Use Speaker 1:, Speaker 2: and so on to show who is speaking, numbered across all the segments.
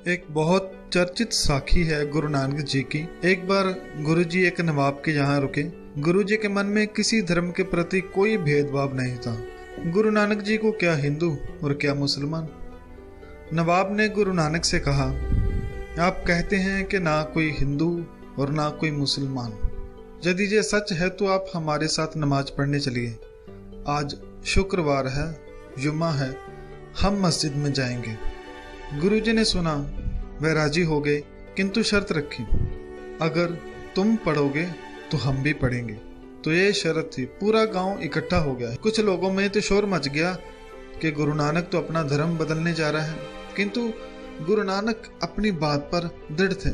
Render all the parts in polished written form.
Speaker 1: एक बहुत चर्चित साखी है गुरु नानक जी की। एक बार गुरु जी एक नवाब के यहाँ रुके। गुरु जी के मन में किसी धर्म के प्रति कोई भेदभाव नहीं था। गुरु नानक जी को क्या हिंदू और क्या मुसलमान। नवाब ने गुरु नानक से कहा, आप कहते हैं कि ना कोई हिंदू और ना कोई मुसलमान। यदि ये सच है तो आप हमारे साथ नमाज पढ़ने चलिए। आज शुक्रवार है, जुम्मा है, हम मस्जिद में जाएंगे। गुरुजी ने सुना, वह राजी हो गए, किंतु शर्त रखी, अगर तुम पढ़ोगे तो हम भी पढ़ेंगे। तो ये शर्त थी। पूरा गांव इकट्ठा हो गया। कुछ लोगों में तो शोर मच गया कि गुरु नानक तो अपना धर्म बदलने जा रहा है, किंतु गुरु नानक अपनी बात पर दृढ़ थे।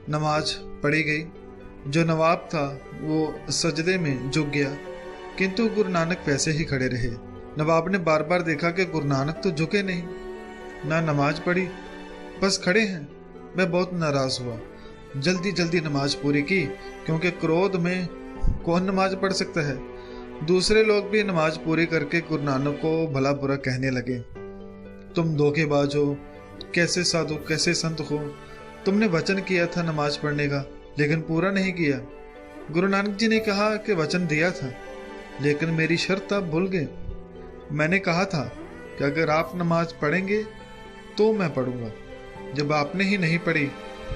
Speaker 1: नमाज पढ़ी गई। जो नवाब था वो सजदे में झुक गया, किंतु गुरु नानक वैसे ही खड़े रहे। नवाब ने बार बार देखा कि गुरु नानक तो झुके नहीं, ना नमाज पढ़ी, बस खड़े हैं। मैं बहुत नाराज हुआ। जल्दी जल्दी नमाज पूरी की, क्योंकि क्रोध में कौन नमाज पढ़ सकता है। दूसरे लोग भी नमाज पूरी करके गुरु नानक को भला बुरा कहने लगे। तुम धोखेबाज हो, कैसे साधु कैसे संत हो। तुमने वचन किया था नमाज पढ़ने का, लेकिन पूरा नहीं किया। गुरु नानक जी ने कहा कि वचन दिया था, लेकिन मेरी शर्त आप भूल गए। मैंने कहा था कि अगर आप नमाज पढ़ेंगे तो मैं पढ़ूंगा। जब आपने ही नहीं पढ़ी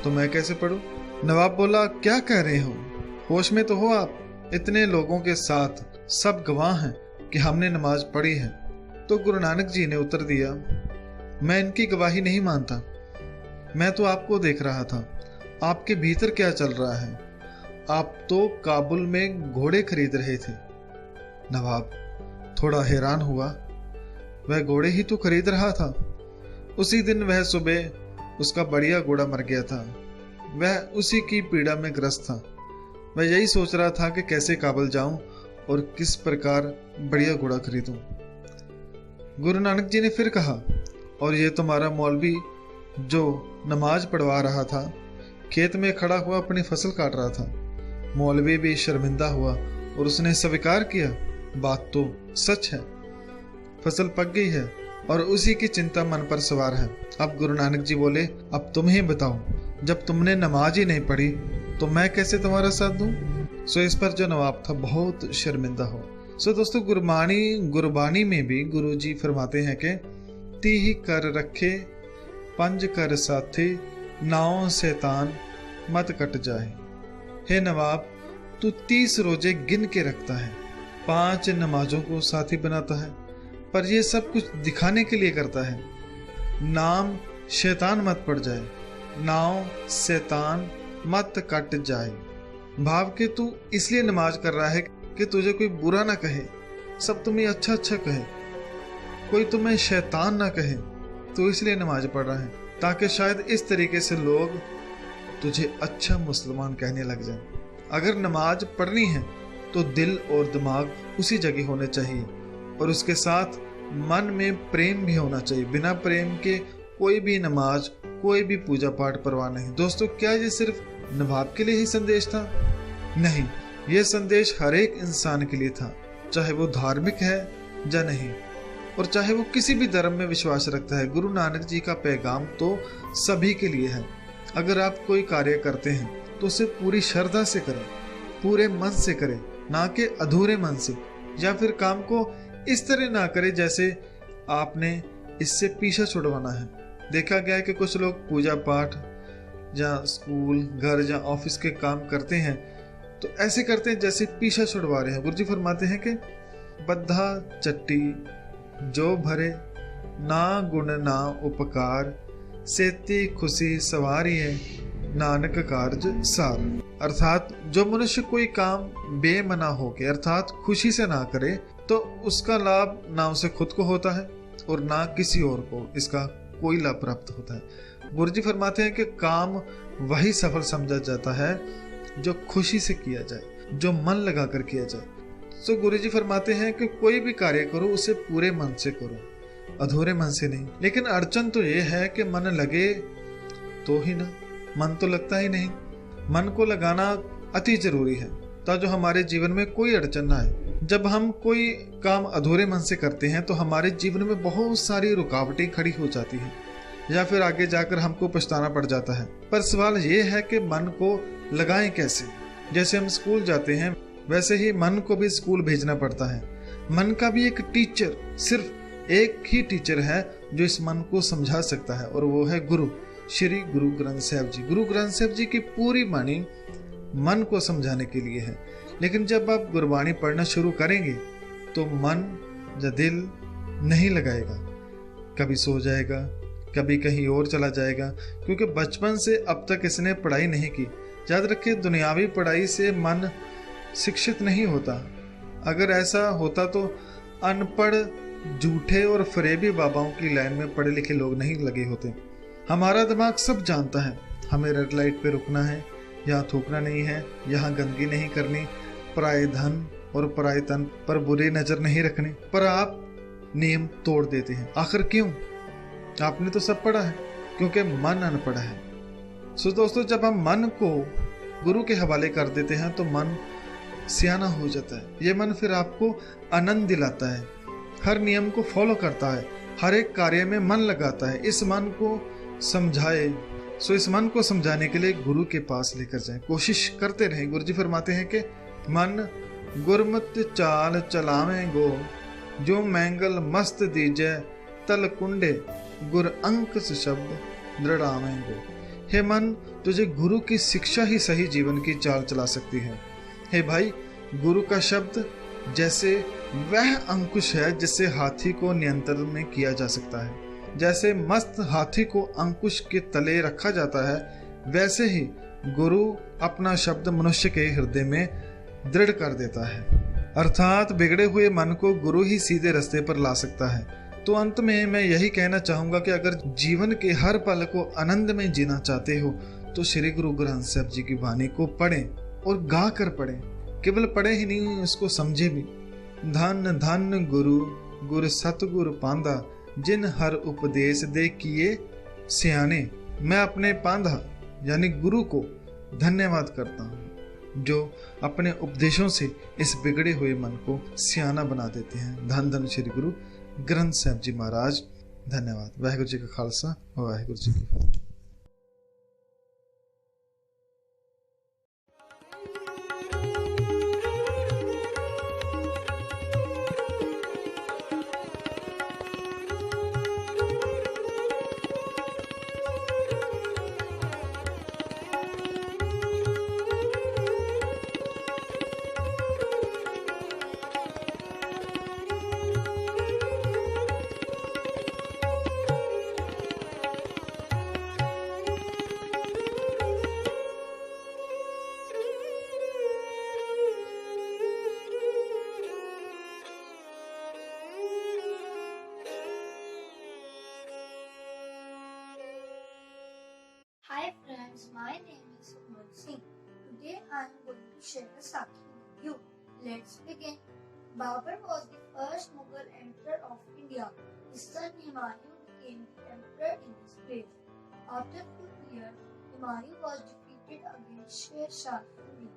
Speaker 1: तो मैं कैसे पढ़ूं? नवाब बोला, क्या कह रहे हो? होश में तो हो आप? इतने लोगों के साथ सब गवाह हैं कि हमने नमाज पढ़ी है। तो गुरु नानक जी ने उत्तर दिया, मैं इनकी गवाही नहीं मानता। मैं तो आपको देख रहा था, आपके भीतर क्या चल रहा है। आप तो काबुल में घोड़े खरीद रहे थे। नवाब थोड़ा हैरान हुआ। वह घोड़े ही तो खरीद रहा था। उसी दिन वह सुबह उसका बढ़िया घोड़ा मर गया था। वह उसी की पीड़ा में ग्रस्त था। वह यही सोच रहा था कि कैसे काबुल जाऊं और किस प्रकार बढ़िया घोड़ा खरीदूं। गुरु नानक जी ने फिर कहा, और ये तुम्हारा मौलवी जो नमाज पढ़वा रहा था, खेत में खड़ा हुआ अपनी फसल काट रहा था। मौलवी भी शर्मिंदा हुआ और उसने स्वीकार किया, बात तो सच है, फसल पक गई है, और उसी की चिंता मन पर सवार है। अब गुरु नानक जी बोले, अब तुम ही बताओ, जब तुमने नमाज ही नहीं पढ़ी तो मैं कैसे तुम्हारा साथ दूं? सो इस पर जो नवाब था बहुत शर्मिंदा हो। सो दोस्तों, गुरबानी में भी गुरु जी फरमाते हैं कि तीही कर रखे पंज कर साथी, नाओ शैतान मत कट जाए। हे नवाब, तू 30 रोजे गिन के रखता है, 5 नमाजों को साथी बनाता है, पर ये सब कुछ दिखाने के लिए करता है। नाम शैतान मत पड़ जाए, नाओ शैतान मत कट जाए। भाव के तू इसलिए नमाज कर रहा है कि तुझे कोई बुरा ना कहे, सब तुम्हें अच्छा अच्छा कहे, कोई तुम्हें शैतान ना कहे। तो इसलिए नमाज पढ़ रहा है, ताकि शायद इस तरीके से लोग तुझे अच्छा मुसलमान कहने लग जाएं। अगर नमाज पढ़नी है तो दिल और दिमाग उसी जगह होने चाहिए, और उसके साथ मन में प्रेम भी होना चाहिए। बिना प्रेम के कोई भी नमाज, कोई भी पूजा पाठ परवाह नहीं। दोस्तों, क्या ये सिर्फ नवाब के लिए ही संदेश था? नहीं, ये संदेश हर एक इंसान के लिए था, चाहे वो धार्मिक है या नहीं, और चाहे वो किसी भी धर्म में विश्वास रखता है। गुरु नानक जी का पैगाम तो सभी के लिए है। अगर आप कोई कार्य करते हैं तो उसे पूरी श्रद्धा से करें, पूरे मन से करें, ना कि अधूरे मन से, या फिर काम को इस तरह ना करें जैसे आपने इससे पीछा छुड़वाना है। देखा गया है कि कुछ लोग पूजा पाठ या स्कूल, घर या ऑफिस के काम करते हैं तो ऐसे करते हैं जैसे पीछा छुड़वा रहे हैं। गुरुजी फरमाते हैं कि बद्धा चट्टी जो भरे, ना गुण ना उपकार, सेती खुशी सवारिये, नानक कार्ज सार। अर्थात जो मनुष्य कोई काम बेमना होके अर्थात खुशी से ना करे तो उसका लाभ ना उसे खुद को होता है और ना किसी और को इसका कोई लाभ प्राप्त होता है। गुरुजी फरमाते हैं कि काम वही सफल समझा जाता है जो खुशी से किया जाए, जो मन लगाकर किया जाए। तो गुरुजी फरमाते हैं कि कोई भी कार्य करो उसे पूरे मन से करो, अधूरे मन से नहीं। लेकिन अड़चन तो ये है कि मन लगे तो ही ना, मन तो लगता ही नहीं। मन को लगाना अति जरूरी है ताकि हमारे जीवन में कोई अड़चन ना आए। जब हम कोई काम अधूरे मन से करते हैं तो हमारे जीवन में बहुत सारी रुकावटें खड़ी हो जाती हैं। या फिर आगे जाकर हमको पछताना पड़ जाता है। पर सवाल ये है कि मन को लगाएं कैसे। जैसे हम स्कूल जाते हैं वैसे ही मन को भी स्कूल भेजना पड़ता है। मन का भी एक टीचर, सिर्फ एक ही टीचर है जो इस मन को समझा सकता है, और वो है गुरु, श्री गुरु ग्रंथ साहिब जी। गुरु ग्रंथ साहिब जी की पूरी वाणी मन को समझाने के लिए है। लेकिन जब आप गुरबाणी पढ़ना शुरू करेंगे तो मन या दिल नहीं लगाएगा, कभी सो जाएगा, कभी कहीं और चला जाएगा, क्योंकि बचपन से अब तक इसने पढ़ाई नहीं की। याद रखिए, दुनियावी पढ़ाई से मन शिक्षित नहीं होता। अगर ऐसा होता तो अनपढ़, झूठे और फरेबी बाबाओं की लाइन में पढ़े लिखे लोग नहीं लगे होते। हमारा दिमाग सब जानता है, हमें रेड लाइट पे रुकना है, यहाँ थूकना नहीं है, यहाँ गंदगी नहीं करनी, पराये धन और पराये तन पर बुरी नजर नहीं रखनी। पर आप नियम तोड़ देते हैं। आखिर क्यों? आपने तो सब पढ़ा है, क्योंकि मन अनपढ़ है। सो दोस्तों, जब हम मन को गुरु के हवाले कर देते हैं तो मन सियाना हो जाता है। ये मन फिर आपको आनंद दिलाता है, हर नियम को फॉलो करता है, हर एक कार्य में मन लगाता है। इस मन को समझाए, इस मन को समझाने के लिए गुरु के पास लेकर जाएं, कोशिश करते रहें। गुरु जी फरमाते हैं कि मन गुरमत चाल चलावें गो, जो मैंगल मस्त दीजै तल कुंडे, गुर अंक शब्द दृढ़ावें गो। हे मन, तुझे गुरु की शिक्षा ही सही जीवन की चाल चला सकती है। हे भाई, गुरु का शब्द जैसे वह अंकुश है जिससे हाथी को नियंत्रण में किया जा सकता है। जैसे मस्त हाथी को अंकुश के तले रखा जाता है, वैसे ही गुरु अपना शब्द मनुष्य के हृदय में दृढ़ कर देता है। अर्थात बिगड़े हुए मन को गुरु ही सीधे रास्ते पर ला सकता है। तो अंत में मैं यही कहना चाहूंगा कि अगर जीवन के हर पल को आनंद में जीना चाहते हो तो श्री गुरु ग्रंथ साहिब जी की वाणी को पढ़ें, और गा कर पढ़ें। केवल पढ़े ही नहीं, उसको समझे भी। धन धन गुरु गुर सतगुर पांदा, जिन हर उपदेश दे किए सियाने। मैं अपने पांधा यानी गुरु को धन्यवाद करता हूँ जो अपने उपदेशों से इस बिगड़े हुए मन को सियाना बना देते हैं। धन धन श्री गुरु ग्रंथ साहिब जी महाराज। धन्यवाद। वाहिगुरु जी का खालसा, वाहिगुरु जी की फतेह।
Speaker 2: Hi friends, my name is Umar Singh. Today I am going to share a Sakhi with you. Let's begin. Babur was the first Mughal emperor of India. His son Humayun became the emperor in his place. After a few years, Humayun was defeated against Sher Shah Suri.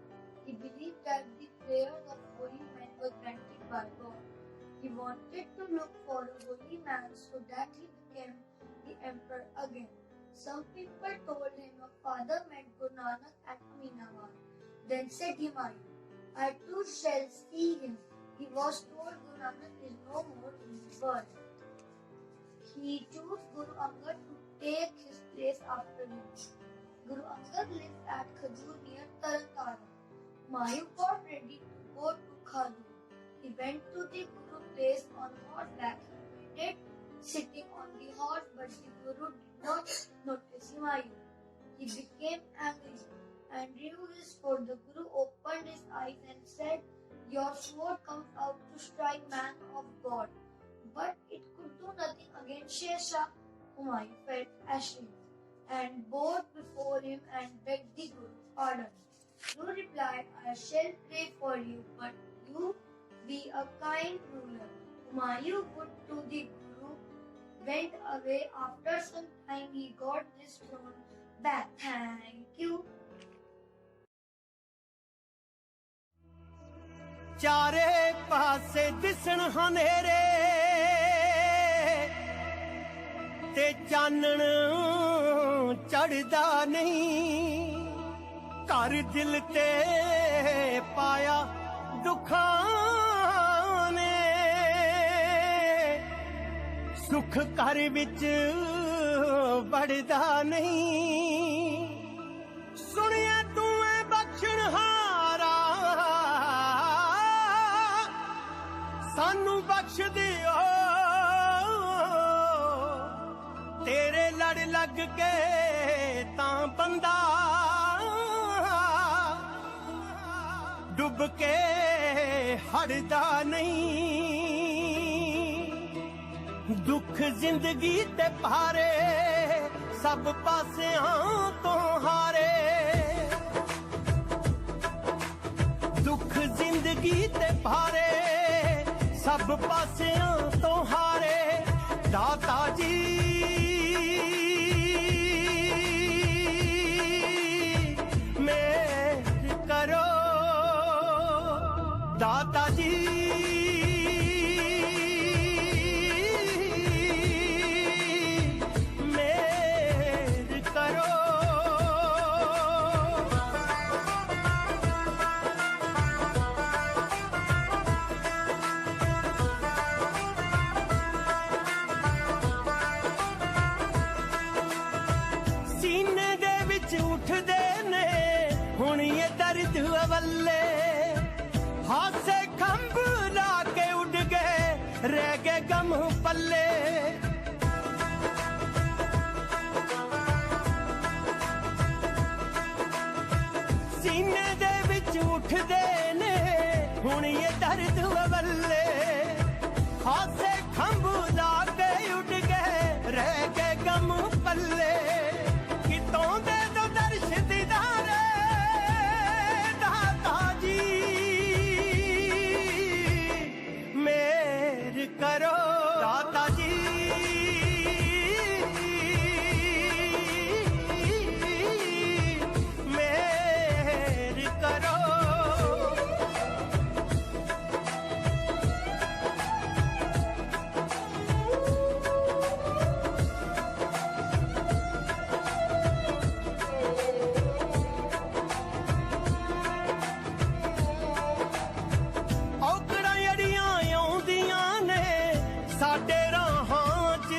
Speaker 2: He believed that the prayers of holy men were granted by God. He wanted to look for a holy man so that he became the emperor again. Some people told him your father met Guru Nanak at Aminabad. Then said Humayun, I too shall see him. He was told Guru Nanak is no more in the world. He chose Guru Angad to take his place after him. Guru Angad lived at Khajur near Taran. Humayun got ready to go to Khajur. He went to the Guru place on horseback. He waited sitting on the horse, but the Guru did not notice Humayun. He became angry and drew his sword. The Guru opened his eyes and said, your sword comes out to strike man of God, but it could do nothing against Sher Shah. Humayun felt ashamed and bowed before him and begged the Guru pardon. Guru replied, I shall pray for you, but you be a kind ruler. Humayun would to the Guru went away. After some time he got his throne back. Thank you.
Speaker 3: चारे पासे दिसण हनेरे ते चानण चढ़दा नहीं, घर दिल ते पाया दुखां ने, सुख घर विच बढ़दा नहीं। सुनिया तू है बख्शणहारा, सानू बख्श दियो, तेरे लड़ लग के तां बंदा डुब के हड़दा नहीं। दुख जिंदगी ते भारे, सब पासियां तो हारे, दुख जिंदगी ते भारे, सब पासियां तो हारे। दाता जी मेहर करो, दाता जी मेहर करो। सीने दे विच उठदे ने हुण ये दर्द अवल्ले, हासे खंभ ला के उड़ गए, रह गए गम पल्ले। सीने दे विच उठदे ने हुण ये दर्द अवल्ले, हासे खंभ ला के उड़ गए, रह गए गम पल्ले। कितों दे दो दर्श दीदारे दाता जी, मेहर करो दाता जी मेहर करो। औकड़ां जड़ियां आउंदियां ने साडे राहां च,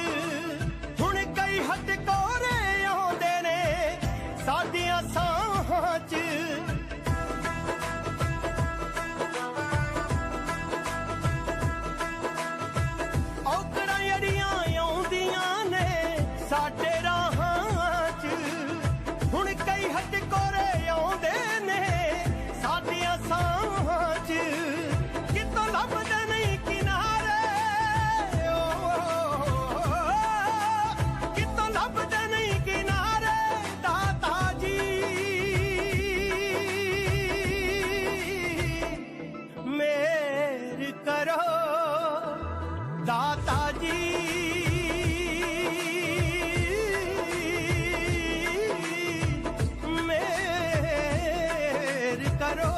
Speaker 3: हुण कई हटकोरे आउंदे ने साडियां साहां च। औकड़ां जड़ियां आउंदियां ने साडे राहां च, हुण कई हटकोरे आउंदे ने साडियां साहां च। कितों लभदे नहीं किनारे, कितों लभदे नहीं किनारे दाता जी, मेहर करो दाता जी मेहर करो।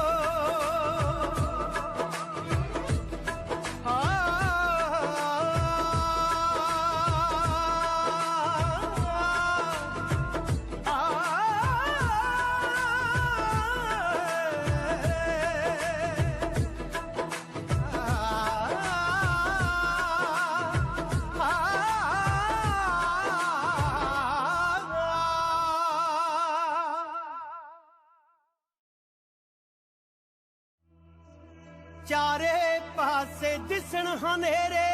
Speaker 3: चारे पासे दिसण हनेरे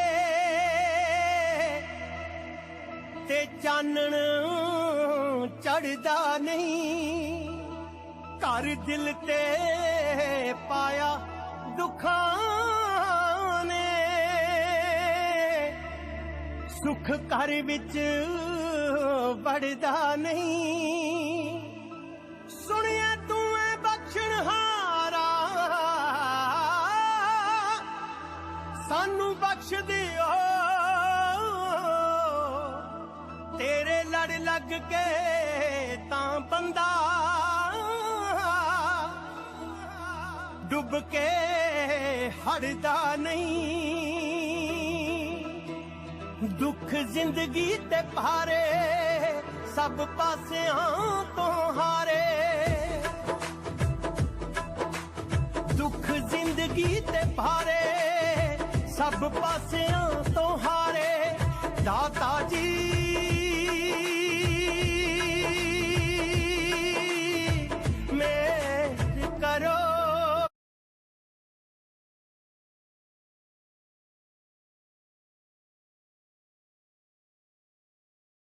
Speaker 3: ते चानण चढ़दा नहीं, घर दिल ते पाया दुखां ने, सुख घर विच बढ़दा नहीं। सुनिया तू है बख्शणहारा, सानू बख्श दियो, तेरे लड़ लग के तां बंदा डुब के हड़दा नहीं। दुख जिंदगी ते भारे सब पासियां तो हारे दुख जिंदगी ते भारे सब पासियां तो हारे दाता जी